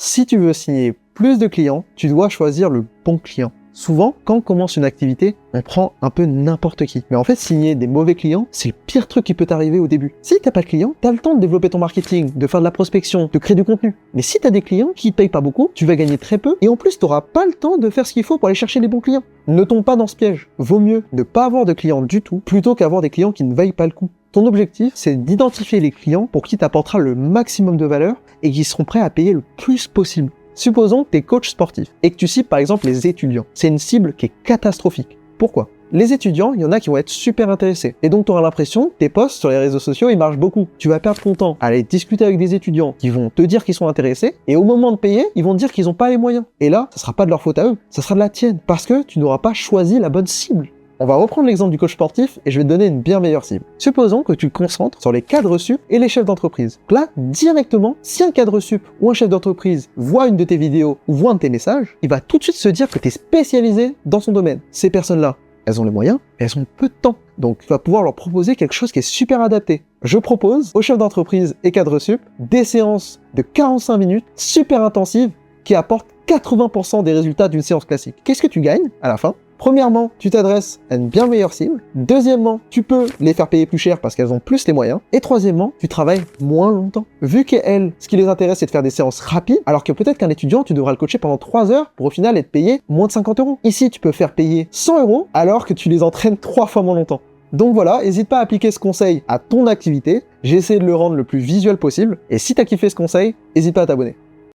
Si tu veux signer plus de clients, tu dois choisir le bon client. Souvent, quand on commence une activité, on prend un peu n'importe qui. Mais en fait, signer des mauvais clients, c'est le pire truc qui peut t'arriver au début. Si t'as pas de clients, t'as le temps de développer ton marketing, de faire de la prospection, de créer du contenu. Mais si t'as des clients qui payent pas beaucoup, tu vas gagner très peu et en plus, t'auras pas le temps de faire ce qu'il faut pour aller chercher les bons clients. Ne tombe pas dans ce piège. Vaut mieux ne pas avoir de clients du tout plutôt qu'avoir des clients qui ne vaillent pas le coup. Ton objectif, c'est d'identifier les clients pour qui t'apportera le maximum de valeur et qui seront prêts à payer le plus possible. Supposons que tu es coach sportif et que tu cibles par exemple les étudiants. C'est une cible qui est catastrophique. Pourquoi ? Les étudiants, il y en a qui vont être super intéressés. Et donc tu auras l'impression que tes posts sur les réseaux sociaux, ils marchent beaucoup. Tu vas perdre ton temps à aller discuter avec des étudiants qui vont te dire qu'ils sont intéressés et au moment de payer, ils vont te dire qu'ils n'ont pas les moyens. Et là, ça sera pas de leur faute à eux, ça sera de la tienne parce que tu n'auras pas choisi la bonne cible. On va reprendre l'exemple du coach sportif et je vais te donner une bien meilleure cible. Supposons que tu te concentres sur les cadres sup et les chefs d'entreprise. Là, directement, si un cadre sup ou un chef d'entreprise voit une de tes vidéos ou voit un de tes messages, il va tout de suite se dire que tu es spécialisé dans son domaine. Ces personnes-là, elles ont les moyens, mais elles ont peu de temps. Donc, tu vas pouvoir leur proposer quelque chose qui est super adapté. Je propose aux chefs d'entreprise et cadres sup des séances de 45 minutes super intensives qui apportent 80% des résultats d'une séance classique. Qu'est-ce que tu gagnes à la fin ? Premièrement, tu t'adresses à une bien meilleure cible. Deuxièmement, tu peux les faire payer plus cher parce qu'elles ont plus les moyens. Et troisièmement, tu travailles moins longtemps. Vu qu'elles, ce qui les intéresse, c'est de faire des séances rapides, alors que peut-être qu'un étudiant, tu devras le coacher pendant 3 heures pour au final être payé moins de 50 €. Ici, tu peux faire payer 100 € alors que tu les entraînes 3 fois moins longtemps. Donc voilà, n'hésite pas à appliquer ce conseil à ton activité. J'ai essayé de le rendre le plus visuel possible. Et si tu as kiffé ce conseil, n'hésite pas à t'abonner.